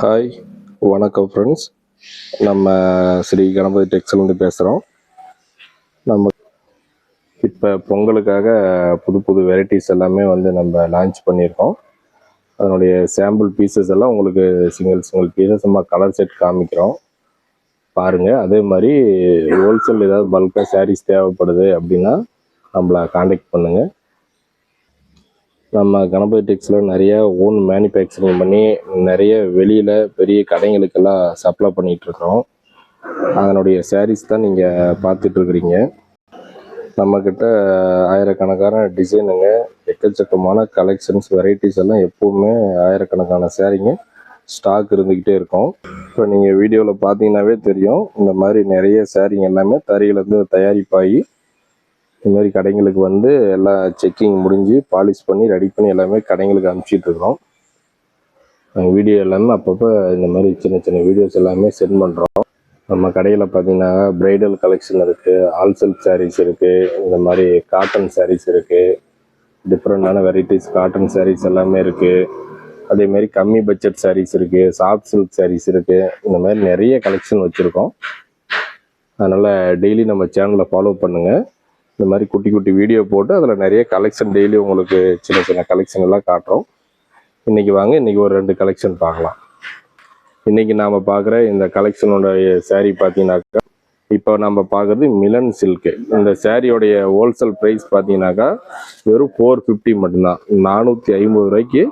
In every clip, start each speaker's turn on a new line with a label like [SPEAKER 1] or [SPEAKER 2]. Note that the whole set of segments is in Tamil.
[SPEAKER 1] ஹாய், வணக்கம் ஃப்ரெண்ட்ஸ். நம்ம ஸ்ரீ கணபதி டெக்ஸ்லேருந்து பேசுகிறோம். நம்ம இப்போ பொங்கலுக்காக புது புது வெரைட்டிஸ் எல்லாமே நம்ம லான்ச் பண்ணியிருக்கோம். அதனுடைய சாம்பிள் பீசஸ் எல்லாம் உங்களுக்கு சிங்கிள் பீசஸ் நம்ம கலர் செட் காமிக்கிறோம், பாருங்கள். அதே மாதிரி ஹோல்சேல் ஏதாவது பல்காக சாரீஸ் தேவைப்படுது அப்படின்னா நம்மளை காண்டாக்ட் பண்ணுங்கள். நம்ம கணபதி டெக்ஸில் நிறைய ஓன் மேனுஃபேக்சரிங் பண்ணி நிறைய வெளியில் பெரிய கடைகளுக்கெல்லாம் சப்ளை பண்ணிகிட்ருக்குறோம். அதனுடைய சாரீஸ் தான் நீங்கள் பார்த்துட்ருக்குறீங்க. நம்மக்கிட்ட ஆயிரக்கணக்கான டிசைனுங்க, எக்கச்சக்கமான கலெக்ஷன்ஸ், வெரைட்டிஸ் எல்லாம் எப்போவுமே ஆயிரக்கணக்கான சாரீங்க ஸ்டாக் இருந்துக்கிட்டே இருக்கும். இப்போ நீங்கள் வீடியோவில் பார்த்தீங்கன்னாவே தெரியும், இந்த மாதிரி நிறைய சாரீங்க எல்லாமே தறியிலேருந்து தயாரிப்பாகி இந்த மாதிரி கடைங்களுக்கு எல்லாம் செக்கிங் முடிஞ்சு பாலிஷ் பண்ணி ரெடி பண்ணி எல்லாமே கடைங்களுக்கு அனுப்பிச்சிட்ருக்குறோம். வீடியோ எல்லாமே அப்பப்போ இந்த மாதிரி சின்ன சின்ன வீடியோஸ் எல்லாமே சென்ட் பண்ணுறோம். நம்ம கடையில் பார்த்தீங்கன்னா ப்ரைடல் கலெக்ஷன் இருக்குது, ஆல் சில்க் சாரீஸ் இருக்குது, இந்த மாதிரி காட்டன் சாரீஸ் இருக்குது, டிஃப்ரெண்டான வெரைட்டிஸ் காட்டன் சாரீஸ் எல்லாமே இருக்குது. அதேமாரி கம்மி பட்ஜெட் சாரீஸ் இருக்குது, சாஃப்ட் சில்க் சாரீஸ் இருக்குது. இந்த மாதிரி நிறைய கலெக்ஷன் வச்சுருக்கோம். அதனால் டெய்லி நம்ம சேனலை ஃபாலோ பண்ணுங்கள். இந்த மாதிரி குட்டி குட்டி வீடியோ போட்டு அதில் நிறைய கலெக்ஷன் டெய்லி உங்களுக்கு சின்ன சின்ன கலெக்ஷன் எல்லாம் காட்டுறோம். இன்றைக்கி வாங்க, இன்றைக்கி ஒரு 2 கலெக்ஷன் பார்க்கலாம். இன்றைக்கி நாம் பார்க்குற இந்த கலெக்ஷனோட சாரீ பார்த்தீங்கன்னாக்கா, இப்போ நம்ம பார்க்குறது மிலன் சில்க்கு. இந்த சாரியோடைய ஹோல்சேல் ப்ரைஸ் பார்த்தீங்கன்னாக்கா வெறும் 450 மட்டும்தான். 450 ரூபாய்க்கு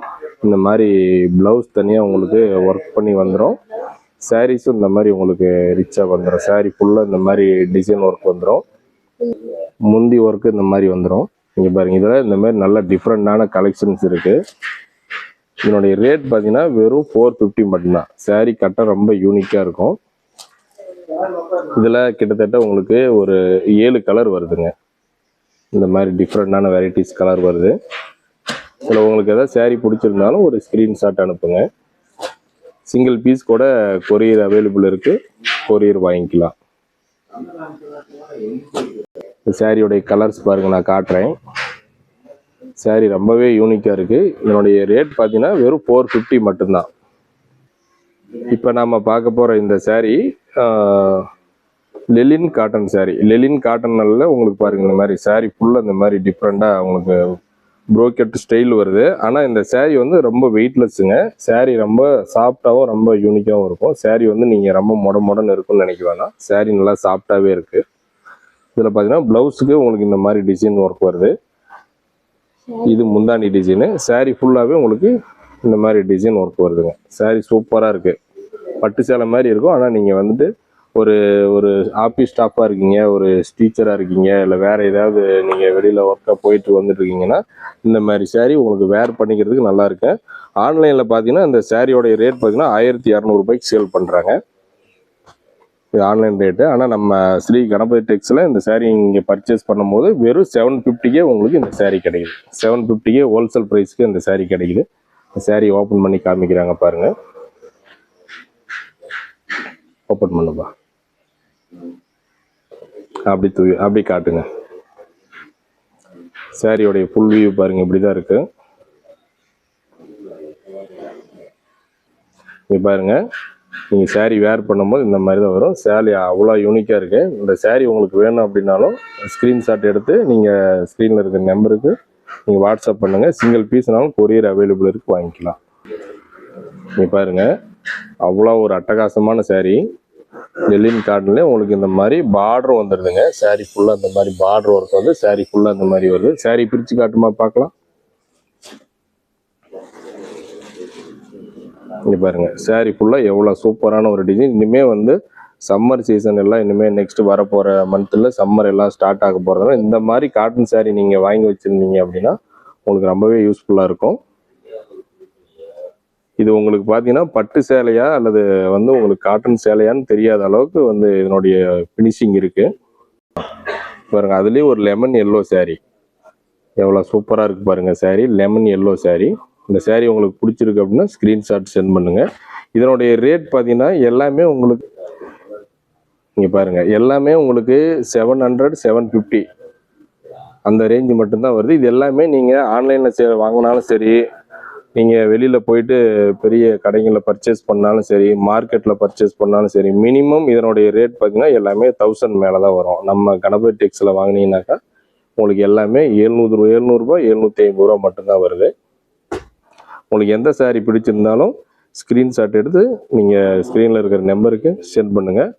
[SPEAKER 1] இந்த மாதிரி ப்ளவுஸ் தனியாக உங்களுக்கு ஒர்க் பண்ணி வந்துடும். சாரீஸும் இந்த மாதிரி உங்களுக்கு ரிச்சாக வந்துடும். சாரீ ஃபுல்லாக இந்த மாதிரி டிசைன் ஒர்க் வந்துடும், முந்தி ஒர்க்கு இந்த மாதிரி வந்துடும். இங்கே பாருங்கள், இதில் இந்த மாதிரி நல்ல டிஃப்ரெண்டான கலெக்ஷன்ஸ் இருக்குது. இதனுடைய ரேட் பார்த்தீங்கன்னா வெறும் 450 மட்டும்தான். சாரீ கட்ட ரொம்ப யூனிக்காக இருக்கும். இதில் கிட்டத்தட்ட உங்களுக்கு ஒரு 7 கலர் வருதுங்க. இந்த மாதிரி டிஃப்ரெண்டான வெரைட்டிஸ் கலர் வருது. இதில் உங்களுக்கு எதாவது சாரீ பிடிச்சிருந்தாலும் ஒரு ஸ்க்ரீன்ஷாட் அனுப்புங்க. சிங்கிள் பீஸ் கூட கொரியர் அவைலபிள் இருக்குது, கொரியர் வாங்கிக்கலாம். சாரியோடைய கலர்ஸ் பாருங்கள், நான் காட்டுறேன். சாரீ ரொம்பவே யூனிக்காக இருக்குது. இதனுடைய ரேட் பார்த்தீங்கன்னா வெறும் 450 மட்டும்தான். இப்போ நாம் பார்க்க போகிற இந்த சாரீ லெலின் காட்டன் சாரீ. லெலின் காட்டனில் உங்களுக்கு பாருங்கள், இந்த மாதிரி சாரீ ஃபுல்லாக இந்த மாதிரி டிஃப்ரெண்ட்டாக உங்களுக்கு ப்ரோக்கெட் ஸ்டைல் வருது. ஆனால் இந்த சாரீ ரொம்ப வெயிட்லெஸ்ஸுங்க. சாரீ ரொம்ப சாஃப்டாகவும் ரொம்ப யூனிக்காகவும் இருக்கும். சாரீ நீங்கள் ரொம்ப மொடன்னு இருக்குன்னு நினைக்க வேணாம். சாரீ நல்லா சாஃப்டாகவே இருக்குது. இதில் பார்த்தீங்கன்னா ப்ளவுஸுக்கு உங்களுக்கு இந்த மாதிரி டிசைன் ஒர்க் வருது. இது முந்தானி டிசைனு. சாரீ ஃபுல்லாகவே உங்களுக்கு இந்த மாதிரி டிசைன் ஒர்க் வருதுங்க. சாரீ சூப்பராக இருக்குது, பட்டு சேலை மாதிரி இருக்கும். ஆனால் நீங்கள் ஒரு ஒரு ஆஃபீஸ் ஸ்டாஃபாக இருக்கீங்க, ஒரு டீச்சராக இருக்கீங்க, இல்லை வேறு ஏதாவது நீங்கள் வெளியில் ஒர்க்காக போயிட்டு வந்துட்டுருக்கீங்கன்னா இந்த மாதிரி சாரீ உங்களுக்கு வேர் பண்ணிக்கிறதுக்கு நல்லா இருக்கு. ஆன்லைனில் பார்த்தீங்கன்னா இந்த சாரியோடைய ரேட் பார்த்தீங்கன்னா 1200 ரூபாய்க்கு சேல் பண்ணுறாங்க. இது ஆன்லைன் ரேட்டு. ஆனால் நம்ம ஸ்ரீ கணபதி டெக்ஸில் இந்த சாரீ இங்கே பர்ச்சேஸ் பண்ணும்போது வெறும் 750க்கே உங்களுக்கு இந்த சாரீ கிடைக்குது. 750க்கே ஹோல்சேல் ப்ரைஸ்க்கு இந்த சாரீ கிடைக்குது. இந்த சாரீ ஓப்பன் பண்ணி காமிக்கிறாங்க பாருங்கள். ஓப்பன் பண்ணுப்பா, அப்படி காட்டுங்க. சாரியோடைய ஃபுல் வியூ பாருங்கள், இப்படி தான் இருக்குது. இங்கே பாருங்கள், நீங்கள் சாரீ வேர் பண்ணும்போது இந்த மாதிரி தான் வரும். சாரீ அவ்வளோ யூனிக்காக இருக்குது. இந்த சாரீ உங்களுக்கு வேணும் அப்படின்னாலும் ஸ்க்ரீன்ஷாட் எடுத்து நீங்கள் ஸ்க்ரீனில் இருக்கிற நம்பருக்கு நீங்கள் வாட்ஸ்அப் பண்ணுங்கள். சிங்கிள் பீஸ்னாலும் கொரியர் அவைலபிள் இருக்குது, வாங்கிக்கலாம். நீங்கள் பாருங்கள், அவ்வளோ ஒரு அட்டகாசமான சாரீ. லெலின் காட்டன்லேயே உங்களுக்கு இந்த மாதிரி பார்டரும் வந்துடுதுங்க. சாரீ ஃபுல்லாக இந்த மாதிரி பார்டர் ஒர்க் வந்து சாரீ ஃபுல்லாக இந்த மாதிரி வருது. சாரீ பிரித்து காட்டுமா பார்க்கலாம். இங்கே பாருங்கள், சாரீ ஃபுல்லாக எவ்வளோ சூப்பரான ஒரு டிசைன். இனிமேல் சம்மர் சீசன் எல்லாம் இனிமேல் நெக்ஸ்ட் வரப்போகிற மந்த்தில் சம்மர் எல்லாம் ஸ்டார்ட் ஆக போகிறதுனால இந்த மாதிரி காட்டன் சாரீ நீங்கள் வாங்கி வச்சுருந்தீங்க அப்படின்னா உங்களுக்கு ரொம்பவே யூஸ்ஃபுல்லாக இருக்கும். இது உங்களுக்கு பார்த்தீங்கன்னா பட்டு சேலையா அல்லது உங்களுக்கு காட்டன் சேலையான்னு தெரியாத அளவுக்கு இதனுடைய ஃபினிஷிங் இருக்குது பாருங்கள். அதுலேயே ஒரு லெமன் எல்லோ சாரீ எவ்வளோ சூப்பராக இருக்குது பாருங்கள். Sari lemon yellow sari. இந்த சாரீ உங்களுக்கு பிடிச்சிருக்கு அப்படின்னா ஸ்க்ரீன்ஷாட் சென்ட் பண்ணுங்கள். இதனுடைய ரேட் பார்த்தீங்கன்னா எல்லாமே உங்களுக்கு இங்கே பாருங்கள், எல்லாமே உங்களுக்கு 700 750 அந்த ரேஞ்சு மட்டும்தான் வருது. இது எல்லாமே நீங்கள் ஆன்லைனில் வாங்கினாலும் சரி, நீங்கள் வெளியில் போயிட்டு பெரிய கடைகளில் பர்ச்சேஸ் பண்ணாலும் சரி, மார்க்கெட்டில் பர்ச்சேஸ் பண்ணாலும் சரி, மினிமம் இதனுடைய ரேட் பார்த்தீங்கன்னா எல்லாமே 1000 மேலே தான் வரும். நம்ம கணபதி டெக்ஸில் வாங்கினீங்கன்னாக்கா உங்களுக்கு எல்லாமே 700 700 750 மட்டும்தான் வருது. உங்களுக்கு எந்த சாரீ பிடிச்சிருந்தாலும் ஸ்க்ரீன்ஷாட் எடுத்து நீங்கள் ஸ்க்ரீனில் இருக்கிற நம்பருக்கு சென்ட் பண்ணுங்கள்.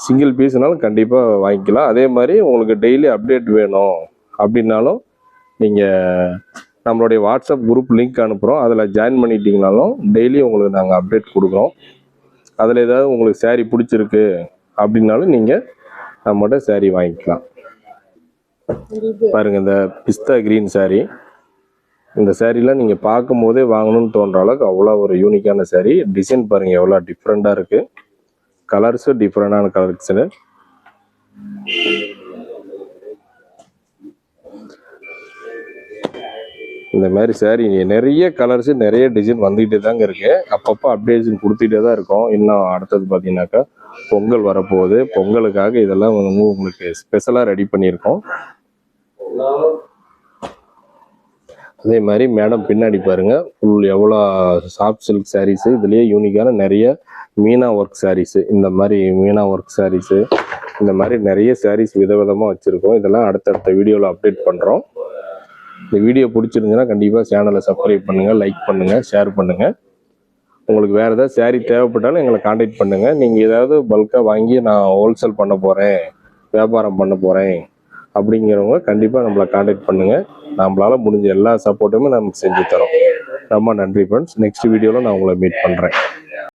[SPEAKER 1] சிங்கிள் பீஸ்னாலும் கண்டிப்பாக வாங்கிக்கலாம். அதே மாதிரி உங்களுக்கு டெய்லி அப்டேட் வேணும் அப்படின்னாலும் நீங்கள் நம்மளுடைய வாட்ஸ்அப் குரூப் லிங்க் அனுப்புகிறோம், அதில் ஜாயின் பண்ணிட்டீங்கனாலும் டெய்லி உங்களுக்கு நாங்கள் அப்டேட் கொடுக்குறோம். அதில் ஏதாவது உங்களுக்கு சாரீ பிடிச்சிருக்கு அப்படின்னாலும் நீங்கள் நம்மகிட்ட சாரீ வாங்கிக்கலாம். பாருங்கள், இந்த பிஸ்தா க்ரீன் சாரீ, இந்த சாரீலாம் நீங்கள் பார்க்கும் போதே வாங்கணும்னு தோன்ற அளவுக்கு அவ்வளோ ஒரு யூனிக்கான சாரீ. டிசைன் பாருங்கள் எவ்வளோ டிஃப்ரெண்ட்டாக இருக்குது, கலர்ஸும் டிஃப்ரெண்டான கலர்ஸு. இந்த மாதிரி சாரீ நிறைய கலர்ஸு நிறைய டிசைன் வந்துக்கிட்டே தாங்க இருக்குது. அப்பப்போ அப்டேஷன் கொடுத்துட்டே தான் இருக்கும். இன்னும் அடுத்தது பார்த்தீங்கன்னாக்கா பொங்கல் வரப்போகுது. பொங்கலுக்காக இதெல்லாம் உங்களுக்கு ஸ்பெஷலாக ரெடி பண்ணியிருக்கோம். அதே மாதிரி மேடம் பின்னாடி பாருங்கள், ஃபுல் எவ்வளோ சாஃப்ட் சில்க் சாரீஸு, இதுலேயே யூனிக்கான நிறைய மீனா ஒர்க் சாரீஸு, இந்த மாதிரி மீனா ஒர்க் சாரீஸு, இந்த மாதிரி நிறைய சாரீஸ் விதவிதமாக வச்சுருக்கோம். இதெல்லாம் அடுத்தடுத்த வீடியோவில் அப்டேட் பண்ணுறோம். இந்த வீடியோ பிடிச்சிருந்துன்னா கண்டிப்பாக சேனலை சப்ஸ்கிரைப் பண்ணுங்கள், லைக் பண்ணுங்கள், ஷேர் பண்ணுங்கள். உங்களுக்கு வேறு ஏதாவது சாரீ தேவைப்பட்டாலும் எங்களை காண்டாக்ட் பண்ணுங்கள். நீங்கள் ஏதாவது பல்காக வாங்கி நான் ஹோல்சேல் பண்ண போகிறேன், வியாபாரம் பண்ண போகிறேன் அப்படிங்கிறவங்க கண்டிப்பாக நம்மளை காண்டாக்ட் பண்ணுங்கள். நம்மளால் முடிஞ்ச எல்லா சப்போர்ட்டுமே நமக்கு செஞ்சு தரோம். ரொம்ப நன்றி ஃப்ரெண்ட்ஸ். நெக்ஸ்ட் வீடியோவில் நான் உங்களை மீட் பண்ணுறேன்.